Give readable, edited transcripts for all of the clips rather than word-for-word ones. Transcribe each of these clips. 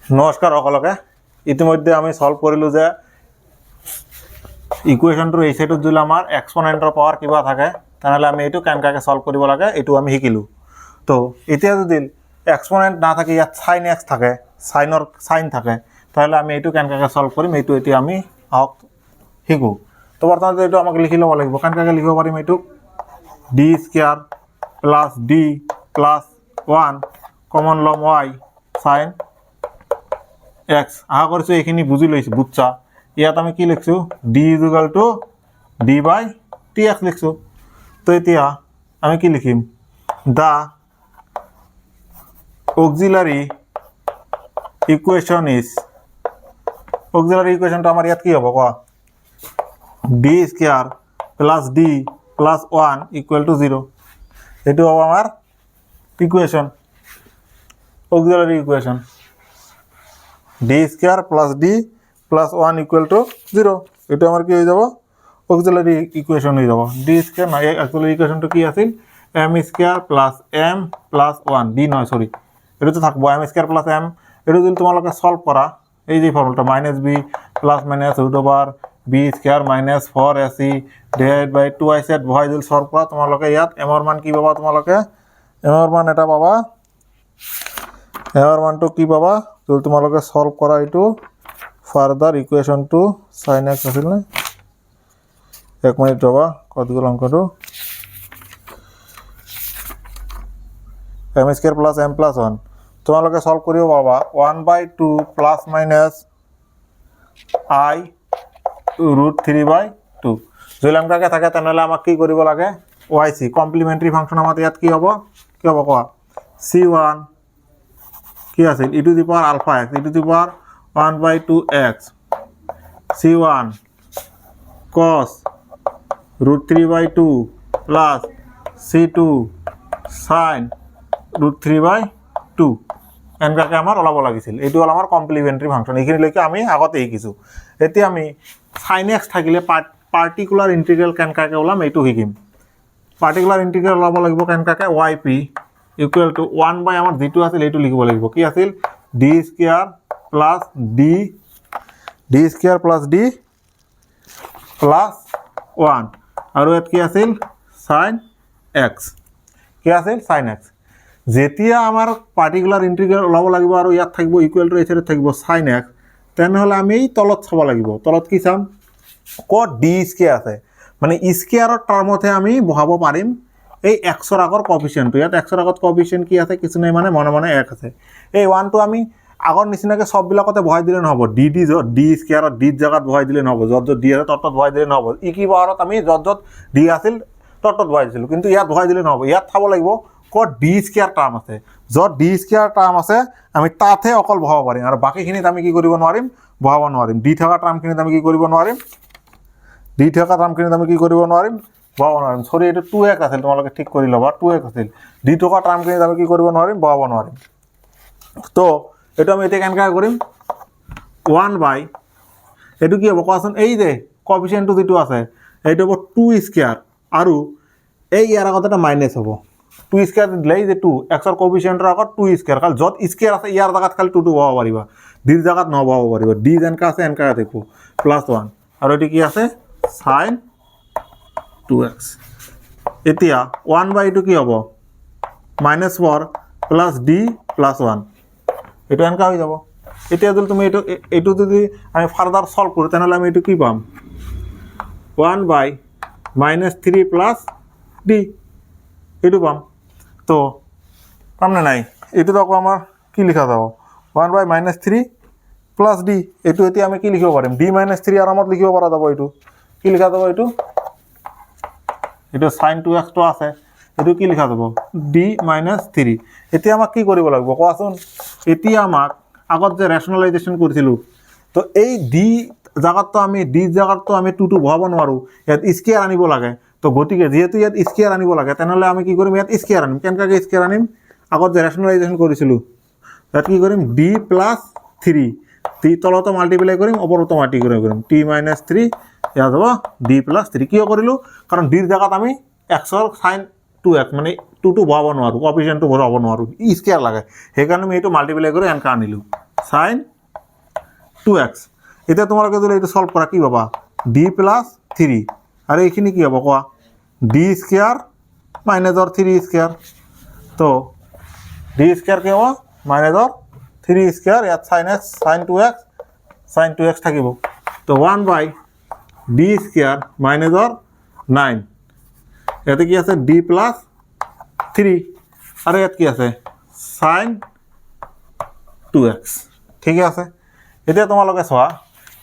নমস্কাৰ সকলকে ইতিমধ্যে আমি সলভ কৰিলোঁ যে ইকুৱেশ্যনটোৰ এই সাইডত যদি আমাৰ এক্সপোনেণ্টৰ পাৱাৰ কিবা থাকে তেনেহ'লে আমি এইটো কেনেকৈ সলভ কৰিব লাগে এইটো আমি শিকিলোঁ। তো এতিয়া যদি এক্সপোনেণ্ট না থাকে ইয়াত সাইন এক্স থাকে সাইন থাকে তাহলে আমি এইটো কেনেকৈ সলভ কৰিম এইটো এতিয়া আমি আহক শিকোঁ। তো বৰ্তমানে এইটো আমাক লিখি ল'ব লাগিব। কেনেকৈ লিখিব পাৰিম এইটো d square plus d plus 1 common লম y সাইন এক্স। আশা কৰিছোঁ এইখিনি বুজি লৈছোঁ বুজছা। ইয়াত আমি কি লিখছোঁ d equal to d by t x লিখছোঁ। তো এতিয়া আমি কি লিখিম the auxiliary equation is auxiliary ইকুয়েশনটো আমাৰ ইয়াত কি হ'ব কোৱা d square plus d plus 1 equal to 0 এইটো হ'ব আমাৰ equation auxiliary equation d square plus d plus 1 equal to 0 এটা আমার কি হয়ে যাব অক্সিলারি ইকুয়েশন হয়ে যাব। ডি স্কোয়ার না অক্সিলারি ইকুয়েশনটো কি আছিল M square plus M plus 1 D নয় সরি এটা তো থাকবো এম স্কোয়ার প্লাস এম। এটা যদি তোমালোকে সলভ করা এই যে ফর্মুলাটা minus b plus minus root over b square minus 4ac divide by 2i set বহাই যদি সলভ কৰা তোমালোকে ইয়াত এমৰ মান কি পাবা তোমালোকে এমৰ মান এটা পাবা এমৰ মানটো কি পাবা যদি তোমালোকে সলভ কৰা এইটো further equation to sine x আছিল না এক মিনিট ৰবা কত গ'ল অঙ্কটো m square plus M plus 1 তোমালোকে সলভ কৰিব পাবা 1/2 প্লাস মাইনাস আই ৰুট 3/2 যদি লংকাকে থাকে তেনেহলে আমাক কি কৰিব লাগে yc কমপ্লিমেন্টাৰি ফাংশন আমাৰ ইয়াত কি হ'ব কোৱা c1 কি আছিল e to the power alpha x e to the power 1/2x c1 cos root 3/2 plus c2 sin root 3/2 এনেকৈ আমাৰ ওলাব লাগিছিল। এইটো হ'ল আমাৰ কমপ্লিমেন্টারি ফাংশন। এইখিনিলৈকে আমি আগতে শিকিছোঁ। এতিয়া আমি sin x থাকিলে পাৰ্টিকুলাৰ ইন্টিগ্ৰেল কেনেকৈ ওলাম এইটো শিকিম। পাৰ্টিকুলাৰ ইন্টিগ্ৰেল ওলাব লাগিব কেনেকৈ yp ইকুৱেল টু 1 বাই আমাৰ যিটো আছিল এইটো লিখিব লাগিব কি আছিল D square plus D square plus d plus 1 আৰু ইয়াত কি আছিল সাইন এক্স কি আছিল সাইন এক্স। যেতিয়া আমাৰ পাৰ্টিকুলাৰ ইন্টিগ্ৰেল ওলাব লাগিব আৰু ইয়াত থাকিব ইকুৱেল টু এইটো থাকিব সাইন এক্স তেনেহ'লে আমি এই তলত চাব লাগিব। তলত কি চাম ক'ত ডি স্কোয়াৰ আছে মানে স্কোয়াৰৰ টাৰ্মতহে আমি বহাব পাৰিম এই এক্সৰ আগৰ কফিচিয়েণ্টটো। ইয়াত এক্সৰ আগত কফিচিয়েণ্ট কি আছে কিছু নাই মানে মনে মনে এক আছে। এই ওৱানটো আমি আগৰ নিচিনাকৈ সববিলাকতে বহাই দিলে নহ'ব ডি স্কোয়াৰত ডিৰ জেগাত বহাই দিলে নহ'ব য'ত য'ত ডি আছে তত বহাই দিলে নহ'ব। ই কি পাৱাৰত আমি য'ত য'ত ডি আছিল তত বহাই দিছিলোঁ কিন্তু ইয়াত বহাই দিলে নহ'ব। ইয়াত চাব লাগিব ক'ত ডি স্কোয়াৰ টাৰ্ম আছে য'ত ডি স্কোয়াৰ টাৰ্ম আছে আমি তাতহে অকল বহাব পাৰিম আৰু বাকীখিনিত আমি কি কৰিব নোৱাৰিম বহাব নোৱাৰিম। ডি থকা টাৰ্মখিনিত আমি কি কৰিব নোৱাৰিম ডি থকা টাৰ্মখিনিত আমি কি কৰিব নোৱাৰিম বহাব নোৱাৰিম। সৰি এইটো 2x আছিল তোমালোকে ঠিক কৰি ল'বা 2x আছিল ডি থকা টাৰ্মখিনিত আমি কি কৰিব নোৱাৰিম বহাব নোৱাৰিম। তো এইটো আমি এতিয়া কেনেকৈ কৰিম 1 বাই এইটো কি হ'ব কোৱাচোন এই যে কফিচিয়েণ্টটো যিটো আছে এইটো হ'ব 2 স্কোয়াৰ আৰু এই ইয়াৰ আগত এটা মাইনাছ হ'ব 2 স্কোয়াৰ দিলে এই যে 2 এক্সৰ কফিচিয়েণ্টৰ আগত 2 স্কোয়াৰ খালি য'ত স্কোয়াৰ আছে ইয়াৰ জেগাত খালি 2টো বহাব পাৰিবা ডিৰ জেগাত নবহাব পাৰিবা। ডি যেনেকৈ আছে এনেকৈ থাকিব প্লাছ 1 আৰু এইটো কি আছে সাইন 2x। এতিয়া 1 বাই এইটো কি হ'ব -4 প্লাছ ডি প্লাছ 1 এইটো এনেকুৱা হৈ যাব। এতিয়া যদি তুমি এইটো যদি আমি ফাৰ্দাৰ সলভ কৰোঁ তেনেহ'লে আমি এইটো কি পাম 1 বাই -3 প্লাছ ডি এইটো পাম। তো পামনে নাই এইটোতো আকৌ আমাৰ কি লিখা যাব 1 বাই -3 প্লাছ ডি এইটো এতিয়া আমি কি লিখিব পাৰিম ডি -3 আৰামত লিখিব পৰা যাব। এইটো কি লিখা যাব এইটো সাইন 2xটো আছে এইটো কি লিখা যাব ডি -3। এতিয়া আমাক কি কৰিব লাগিব কোৱাচোন এতিয়া আমাক আগত যে ৰেচনেলাইজেশ্যন কৰিছিলোঁ তো এই ডি জাগাততো আমি ডি জাগাততো আমি 2টো বহাব নোৱাৰোঁ ইয়াত স্কোয়াৰ আনিব লাগে। তো গতিকে যিহেতু ইয়াত স্কোয়াৰ আনিব লাগে তেনেহ'লে আমি কি কৰিম ইয়াত স্কোয়াৰ আনিম। কেনেকৈ স্কোয়াৰ আনিম আগত যে ৰেচনেলাইজেশ্যন কৰিছিলোঁ ইয়াত কি কৰিম ডি প্লাছ 3 টি তলতো মাল্টিপ্লাই কৰিম ওপৰতো মাল্টিপ্লাই কৰিম টি -3 ইয়াত হ'ব ডি প্লাছ 3 কিয় কৰিলোঁ কাৰণ ডিৰ জেগাত আমি এক্সৰ সাইন 2x মানে 2টো বহাব নোৱাৰোঁ কফিচিয়েণ্টটো বহাব নোৱাৰোঁ ই স্কোয়াৰ লাগে সেইকাৰণে আমি এইটো মাল্টিপ্লাই কৰি এনেকৈ আনিলোঁ। সাইন 2x এতিয়া তোমালোকে যদি এইটো সলভ কৰা কি পাবা d প্লাস 3 আৰু এইখিনি কি হ'ব কোৱা d স্কয়ার মাইনাস 3 স্কয়ার তো d স্কয়ার কি হ'ব মাইনাস 3 স্কয়ার ইয়াত sin 2x থাকিব তো 1 বাই d স্কয়ার মাইনাস 9 ইয়াতে কি আছে d প্লাস 3 আৰু ইয়াত কি আছে sin 2x ঠিক আছে এতিয়া তোমালোকে চোৱা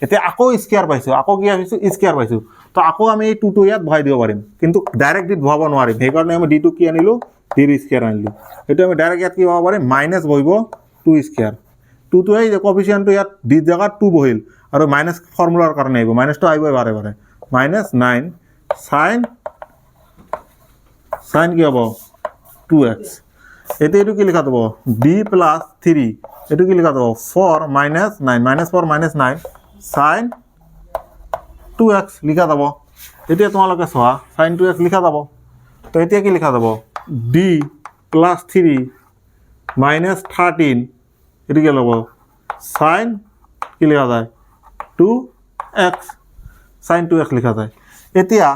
এতিয়া আকৌ স্কয়াৰ পাইছো আকৌ কি পাইছো স্কয়াৰ পাইছো তো আকৌ আমি এই 2 ইয়াত বহাই দিব পাৰিম কিন্তু ডাইৰেক্ট ডিত বহাব নোৱাৰিম সেই কাৰণে আমি d2 কি আনিলো d স্কয়াৰ আনিলো এটা আমি ডাইৰেক্ট ইয়াত কি বহাব পাৰিম মাইনাস বহিব 2 স্কয়াৰ 2 এই যে কোএফিচিয়েন্টটো ইয়াত d জায়গাত 2 বহিল আৰু মাইনাস ফৰ্মুলাৰ কাৰণে আহিব মাইনাসটো আহিব বাৰে বাৰে -9 sin কি হ'ব 2x এটো কি লিখা দেব d প্লাস 3 এটো কি লিখা দেব 4 - 9 -4 - 9 sin 2x লিখা দেব এতিয়া তোমালোকে চোৱা sin 2x লিখা দেব তো এতিয়া কি লিখা দেব d প্লাস 3 minus 13 এটো কি লব sin কি লিখা যায় 2x sin 2x লিখা যায় এতিয়া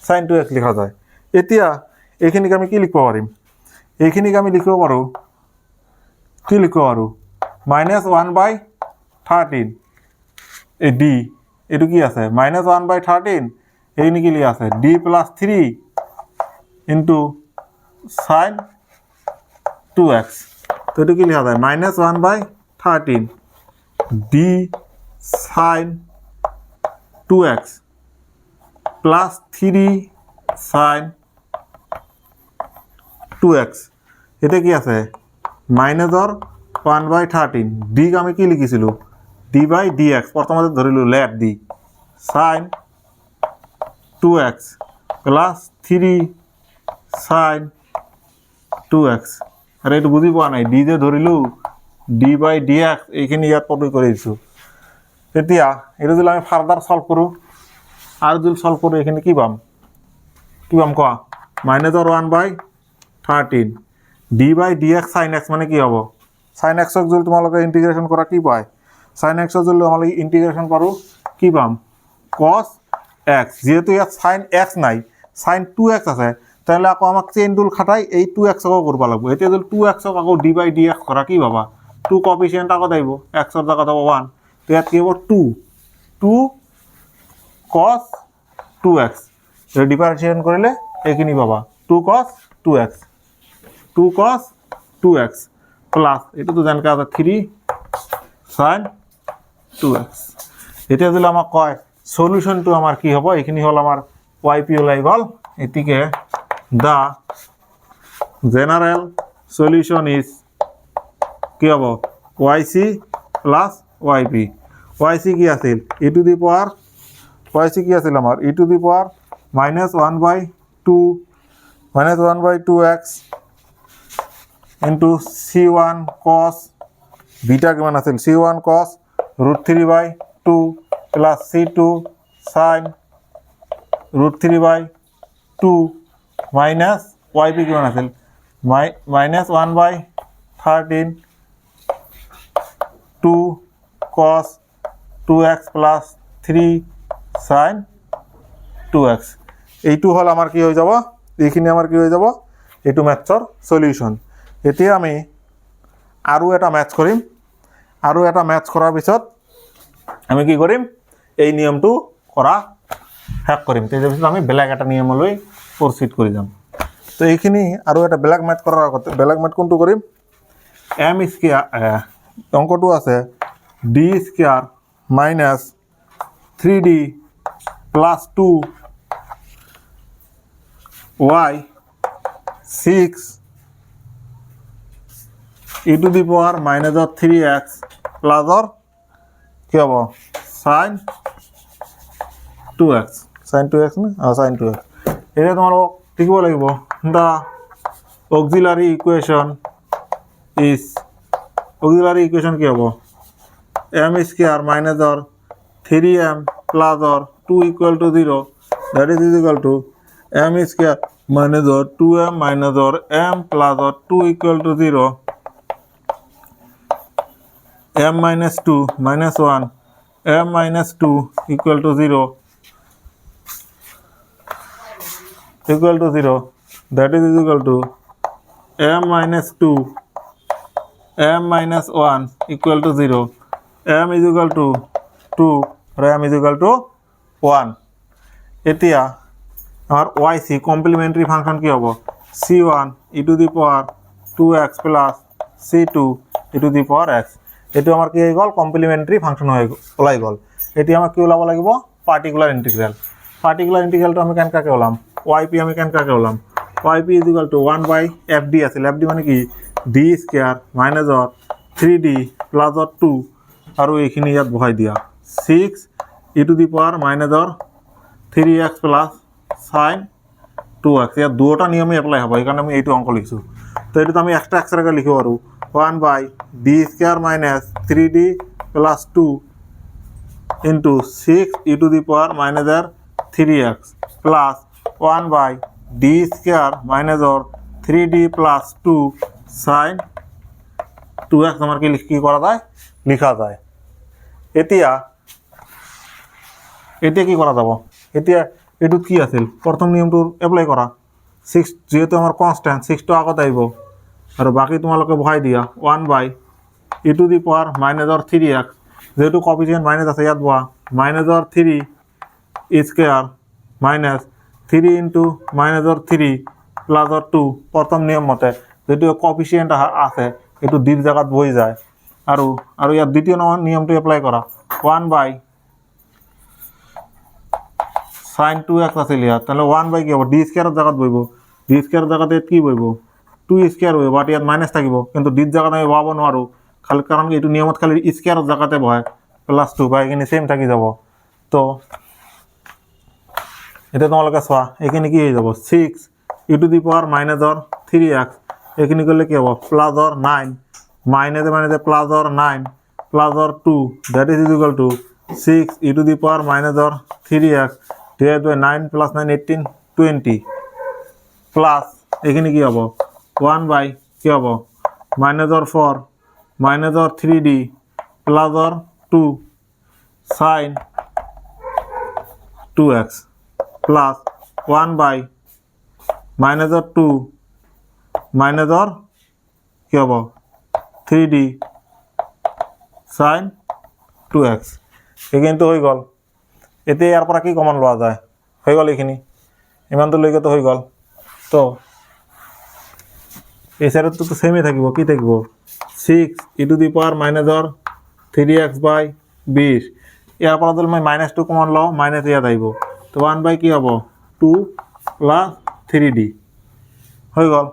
sin 2x লিখা যায় এতিয়া এইখিনিক আমি কি লিখব পাৰিম এইখিনিক আমি লিখিব পাৰো কি লিখব পাৰো -1/13 এই d এটো কি আছে -1/13 এই নি কি লিখা আছে d + 3 * sin 2x তো এটো কি লিখা যায় -1/13 d sin 2x plus 3 sin 2x এটা কি আছে -1/13 d আমি কি লিখিছিলো d/dx প্রথমতে ধরিলো let d sin 2x plus 3 sin 2x আরে এটা বুঝি পাওয়া নাই d যে ধরিলো d/dx এইখানে ইয়াত পড়ি করে দিছো এতিয়া এটা যদি আমি ফার্দার সলভ করু আর যদি সলভ করু এখানে কি পাম কোয়া -1/13 d/dx sin x মানে কি হবে sin x ক যদি তোমালোকে ইন্টিগ্রেশন করা কি পায় sin x ক যদি আমরা ইন্টিগ্রেশন করু কি পাম cos x যেহেতু ইয়াত sin x নাই sin 2x আছে তাহলে আকো আমাক চেইন রুল খাটাই এই 2x ক করবা লাগবে এতিয়া যদি 2x ক আকো d/dx করা কি বাবা 2 কোএফিসিয়েন্ট আকো দাইবো x এর জায়গা দাও 1 তো ইয়াত কি হবে 2 cos 2x এটা ডিফারেন্সিয়েশন করলে এইখিনি পাবা 2 cos 2x 2 cos 2x plus এটা তো জানকা আছে 3 sin 2x এটা যদি আমাক কয় সলিউশনটো আমার কি হবে এইখিনি হল আমার yp ওলাই গল এটিকে দা জেনারেল সলিউশন ইজ কি হবে yc প্লাস yp yc কি আছিল e to the power yc কি আছিল আমার e to the power -1/2x into c1 cos beta কিমান আছিল c1 cos √3/2 plus c2 sin √3/2 minus yp কিমান আছিল -1/13 2 cos 2x plus 3 sin 2x এইটো হল আমার কি হয়ে যাব এইখিনি আমার কি হয়ে যাব এইটো ম্যাথৰ সলিউশন এতিয়া আমি আৰু এটা ম্যাথ কৰিম আৰু এটা ম্যাথ কৰাৰ পিছত আমি কি কৰিম এই নিয়মটো কৰা শেষ কৰিম তাৰ পিছত আমি বেলেগ এটা নিয়মলৈ প্ৰসিড কৰি যাম তো এইখিনি আৰু এটা বেলেগ ম্যাথ কৰাৰ আগতে বেলেগ ম্যাথ কোনটো কৰিম m স্কয়ার অংকটো আছে d square minus 3d plus 2 y 6 e to the power -3x plus or কি হবে sin 2x sin 2x না sin 2x এটা তোমার লিখিব লাগিব দা অক্সিলারি ইকুয়েশন কি হবে m square -3m plus or 2 equal to 0 that is equal to m square minus or 2m minus or m plus or 2 equal to 0 m minus 2 minus 1 m minus 2 equal to 0 that is equal to m minus 2 m minus 1 equal to 0 m is equal to 2 or m is equal to 1 এতিয়া আমার yc complimentary function কি হবে c1 e to the power 2x plus c2 e to the power x এটো আমার কি হই গল complimentary function ওলাই গল এটি আমার কি ওলাব লাগিব পার্টিকুলার ইন্টিগ্রালটো আমি কেন কাকে ওলাম yp আমি কেন কাকে ওলাম yp is equal to 1 by fd আছিল fd মানে কি d স্কয়ার মাইনাস অর 3d প্লাস অর 2 আৰু এইখিনি ইয়াত বহাই দিয়া 6 e to the power minus or 3x plus sin 2x ইয়াত দুটা নিয়মে এপ্লাই হ'ব এইকাৰণে আমি এইটো অংক লিখছো তো এইটো আমি এক্সট্ৰা এক্সট্ৰাকে লিখিব আৰু 1 by d square minus 3d plus 2 into 6 e to the power minus 3x plus 1 by d square minus or 3d plus 2 sin 2x আমার কি করা যায় লিখা যায় এতিয়া কি করা যাব এতিয়া এটু কি আছিল প্রথম নিয়মটো এপ্লাই করা 6 যেহেতু আমার কনস্ট্যান্ট 6 টো আগত আইব আর বাকি তোমালোকে বহাই দিয়া 1 by e to the power minus or 3x যেহেতু কোএফিসিয়েন্ট মাইনাস আছে ইয়াত বহা minus or 3 square minus 3 into minus or 3 plus or 2 প্রথম নিয়ম মতে যেহেতু কোএফিসিয়েন্ট আছে এটু দ্বিতীয় জায়গাত বই যায় আর ইয়াত দ্বিতীয় নিয়মটো এপ্লাই করা 1 by sin 2x আছিল ইয়াত তাহলে 1 by কি হ'ব d স্কয়াৰৰ জায়গাত বইব d স্কয়াৰৰ জায়গাতে কি বইব 2 স্কয়ার হইব বাট ইয়াত মাইনাস থাকিব কিন্তু d জায়গাত আমি বহাব নোৱাৰো খালি কাৰণ এইটো নিয়মত খালি স্কয়াৰৰ জায়গাতে বহায় প্লাস 2 বাই এখানে সেম থাকি যাব তো এটা তোমালোকে চোৱা এখানে কি হৈ যাব 6 e to the power minus or 3x এখানে করলে কি হবে plus or 9 minus plus or 9 plus or 2 that is equal to 6 e to the power minus or 3x divided by 9 plus 9 18 20 plus এখানে কি হবে 1 by কি হবে minus or 4 minus or 3d plus or 2 sin 2x plus 1 by minus or 2 minus or কি হবে 3d sin 2x এখানে তো হয়ে গল এতে ইয়ার পর কি কমন লওয়া যায় হয়ে গল এখানে ইমান তো লইকে তো হয়ে গল তো এই সাইডে তো সেমই থাকিব কি থাকিব 6 e to the power minus or 3x by 20 ইয়ার পর যদি মই -2 কমন লও মাইনাস ইয়াত আইব তো 1 by কি হবে 2 plus 3d হয়ে গল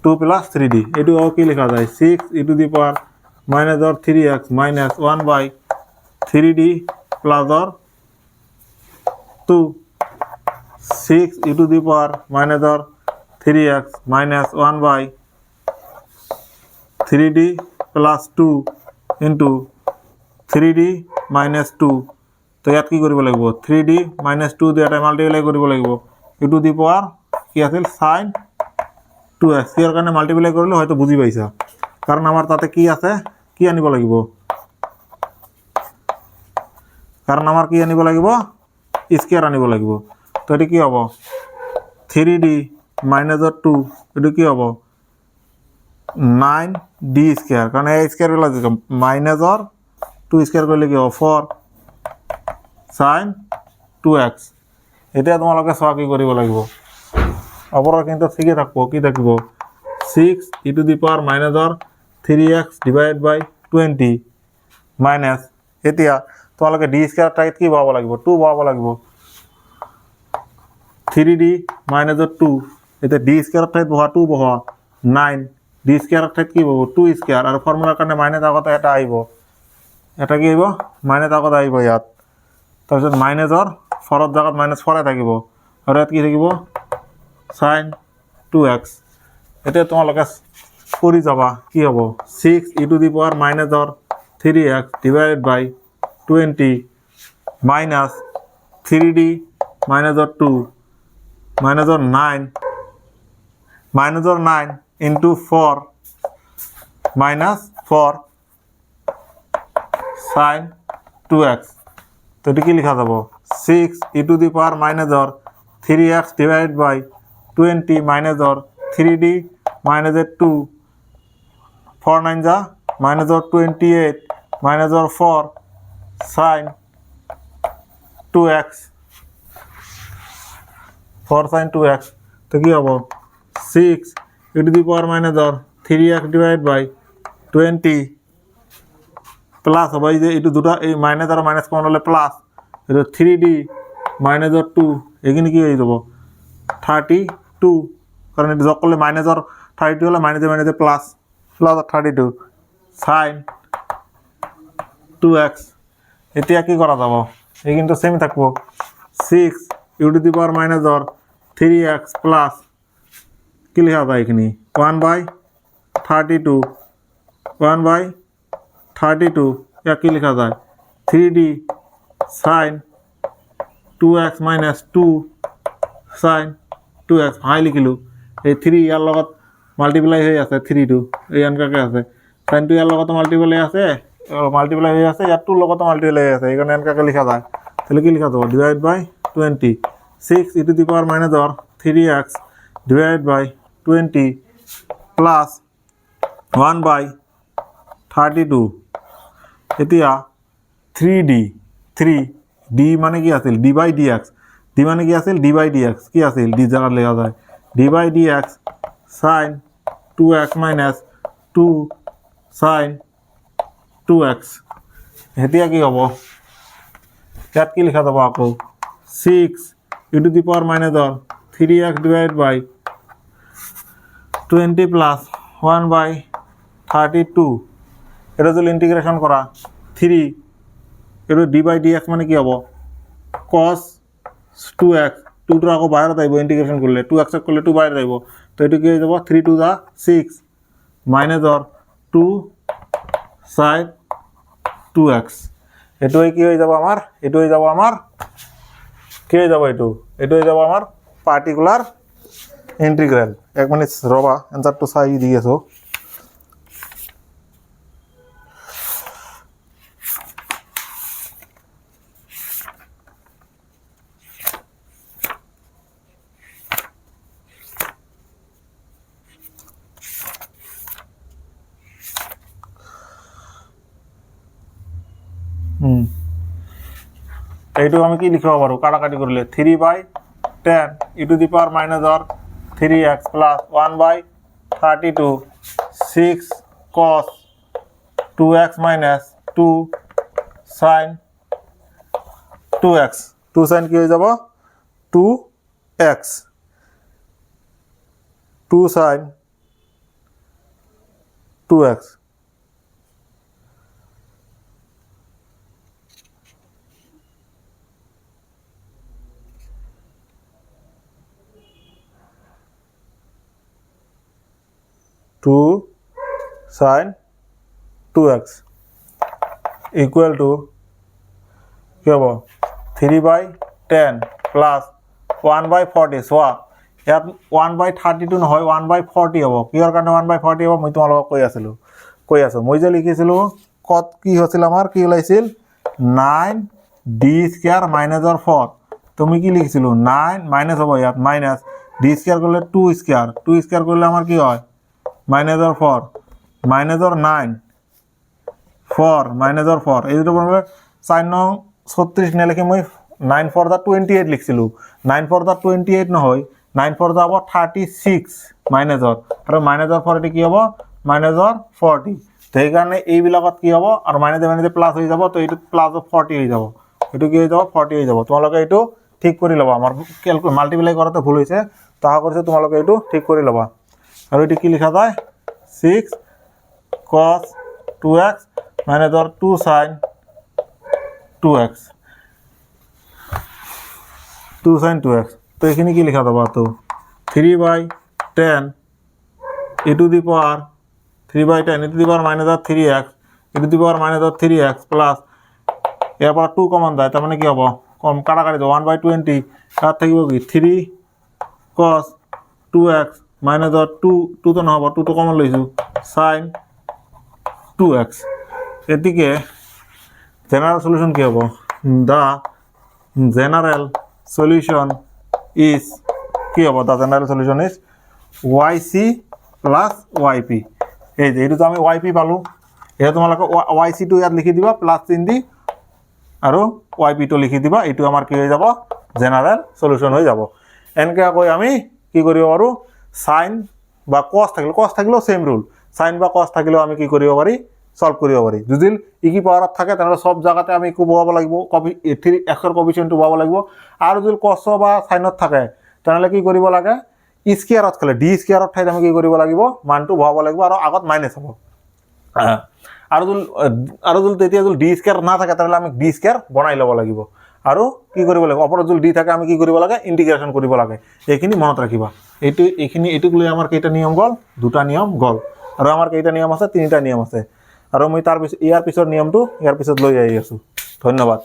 2 plus 3d এটু কি লেখা যায় 6 e to the power minus or 3x minus 1 by 3d plus or 2 6 e to the power minus or 3x minus 1 by 3d plus 2 into 3d minus 2 তো ইয়াত কি কৰিব লাগিব 3d minus 2 দিয়ে এটা মাল্টিপ্লাই কৰিব লাগিব e to the power কি আছিল sin 2x এর কারণে মাল্টিপ্লাই করলে হয়তো বুঝি পাইছা কারণ আমার তাতে কি আছে কি আনিব লাগিব কারণ আমার কি আনিব লাগিব স্কয়ার আনিব লাগিব তো এটা কি হবে 3d minus 2 এটা কি হবে 9d স্কয়ার কারণ এই স্কয়ার গুলো মাইনাস আর 2 স্কয়ার করলে কি হবে 4 sin 2x এটা তোমালোকে সব কি কৰিব লাগিব অপর কিন্তু ঠিকই থাকবো কি থাকিব 6 e to the power minus or 3x divided by 20 minus এতিয়া তোমালোকে d স্কয়ার টাইপ কি বহাব লাগিব 2 বহাব লাগিব 3d minus 2 এতে d স্কয়ার টাইপ বহা 2 বহা 9 d স্কয়ার টাইপ কি বহব 2 স্কয়ার আর ফর্মুলার কারণে মাইনাস আগতে এটা আইব এটা কি আইব মাইনাস আগতে আইব ইয়াত তাৰপিছত মাইনাস অৰ 4 এৰ জায়গাত মাইনাস 4 এ থাকিব আৰ ইয়াত কি থাকিব sin 2x এটা তোমালোকে কৰি যাবা কি হ'ব 6 e to the power minus or 3x divided by 20 minus 3d minus or 2 minus or 9 into 4 minus 4 sine 2x। তো এটা কি লেখা যাব 6 e to the power minus অর 3x ডিভাইড বাই 20 মাইনাস অর 3d মাইনাস 2 4 9 যা মাইনাস অর 28 মাইনাস অর 4 সাইন 2x 4 সাইন 2x। তো কি হব 6 e to the power minus অর 3x ডিভাইড বাই 20 প্লাস হবে এই যে একটু দুটো এই মাইনাস আর মাইনাস কমন হলে প্লাস এটা 3d মাইনাস আর 2 এখানে কি হয়ে যাব 32, কারণ এটা যোগ করলে মাইনাস আর 32 হলে মাইনাসে মাইনাসে প্লাস প্লাস আর 32 সাইন 2x। এটা কি করা যাব এই কিন্তু সেম থাকবো 6 U to the power minus আর 3x প্লাস কি লেখা যায় এখানে 1/32 1/32 কি লেখা যায় 3d sign 2x minus 2 sign 2x হাই লিখিলো এই 3 ইয়ার লগত মাল্টিপ্লাই হয়ে আছে 3 2 এই আনকাকে আছে সাইন 2 ইয়ার লগত মাল্টিপ্লাই হয়ে আছে ইয়ার 2 লগত মাল্টিপ্লাই হয়ে আছে এই কারণে আনকাকে লেখা যায় তাহলে কি লেখা যাব divide by 20 6 e to the power minus অর 3x ডিভাইড বাই 20 প্লাস 1/32 এতিয়া 3d 3d মানে কি আছিল d বাই dx d মানে কি আছিল d বাই dx কি আছিল d জায়গা লেখা যায় d বাই dx sin 2x minus 2 sin 2x। এতিয়া কি হ'ব ইয়াত কি লিখা যাব আকৌ 6 e to the power minus অর 3x ডিভাইড বাই 20 প্লাস 1/32 এটা যদি ইন্টিগ্রেশন করা 3 এটা d বাই dx মানে কি হবে cos 2x 2 টো আকৌ বাইরে যাইব ইন্টিগ্রেশন করলে 2x করলে 2 বাইরে যাইব তো এটা কি হয়ে যাব 3 2 যা 6 মাইনাস অর 2 sin 2x। এটাই কি হয়ে যাব আমার এটা হয়ে যাব আমার কি হয়ে যাব এটা হয়ে যাব আমার পার্টিকুলার ইন্টিগ্রাল। এক মিনিট রবা অ্যানসার তো সাই দিয়েছো এইটু আমি কি লিখব পারো কাটাকাটি করলে 3/10 e to the power minus অর 3x plus 1/32 6 cos 2x minus 2 sin 2x 2 sin কি হয়ে যাব 2x 2 sin 2x। Two sine 2x equal to क्या हम 3/10 प्लस 1/40 चुआ इतना 1/32 नहय 1/40 हम किहर कारण 1/40 हम मैं तुम्हारा কৈ आसो मैं जो लिखिसिलो कत कि होसिल आमार कि ओलाइसिल 9d स्क्वायर माइनस और 4 तुम कि लिखिसिलो 9 माइनस हम इतना माइनस d स्क्वायर करले 2 स्क्वायर करले आमार कि हय माइनस और 4 माइनस और 9 4 माइनस और 4 এই দুটো বলবে sin 36 না লিখে মই 9 4 দা 28 লিখছিলু 9 4 দা 28 ন হয় 9 4 দা 36 মাইনাস আর মাইনাস আর 4 এটি কি হবে মাইনাস আর 40 তো এই কারণে এই বিলাকত কি হবে আর মাইনাসে মাইনাসে প্লাস হয়ে যাব তো এটো প্লাস 40 হয়ে যাব এটো কি হয়ে যাব 40 হয়ে যাব তোমালোকে এটো ঠিক কৰি লবা আমাৰ ক্যালকুলেট মাল্টিপ্লাই কৰতে ভুল হইছে তাহা কৰিছে তোমালোকে এটো ঠিক কৰি লবা। और ये कि लिखा जाए 6 cos 2x माइनस और 2 sin 2x 2 sin 2x तो ये कि लिखा था तो 3/10 e to the power 3/10 e to the power minus और 3x e to the power minus और 3x प्लस यार पर 2 कमन जाए तब कि हम कम काटाकाटी 1/20 तार थकिब कि 3 cos 2x माइनस और 2 तो ना 2 तो कमन लैसु sin 2x এদিকে জেনারেল সলিউশন কি হ'ব দ্য জেনারেল সলিউশন ইজ কি হ'ব the general solution is YC plus YP এই যে এইটো আমি YP পালোঁ এতিয়া তোমালোকে YCটো ইয়াত লিখি দিবা প্লাছ চিন দি আৰু YPটো লিখি দিবা এইটো আমাৰ কি হৈ যাব জেনাৰেল সলিউশন হৈ যাব এনেকৈ কৈ আমি কি কৰিব পাৰোঁ সাইন বা কস থাকিলেও সেম ৰুল সাইন বা কস থাকিলেও আমি কি কৰিব পাৰি সলভ কৰিব পাৰি যদি ইকি পাৱাৰত থাকে তেনেহ'লে সব জায়গাতে আমি একো বহাব লাগিব এক্সৰ কফিচিয়েণ্টটো বহাব লাগিব আৰু যদি কস বা সাইনত থাকে তেনেহ'লে কি কৰিব লাগে স্কোয়াৰত খালে ডি স্কোয়াৰত ঠাইত আমি কি কৰিব লাগিব মানটো বহাব লাগিব আৰু আগত মাইনাছ হ'ব আৰু যদি তেতিয়া যদি ডি স্কোয়াৰ নাথাকে তেনেহ'লে আমি ডি স্কোয়াৰ বনাই ল'ব লাগিব আৰু কি কৰিব লাগিব ওপৰত যদি ডি থাকে আমি কি কৰিব লাগে ইণ্টিগ্ৰেশ্যন কৰিব লাগে এইখিনি মনত ৰাখিবা এইটোক লৈ আমাৰ কেইটা নিয়ম গ'ল দুটা নিয়ম গ'ল আৰু আমাৰ কেইটা নিয়ম আছে তিনিটা নিয়ম আছে আৰু মই ইয়াৰ পিছৰ নিয়মটো ইয়াৰ পিছত লৈ আহি আছোঁ ধন্যবাদ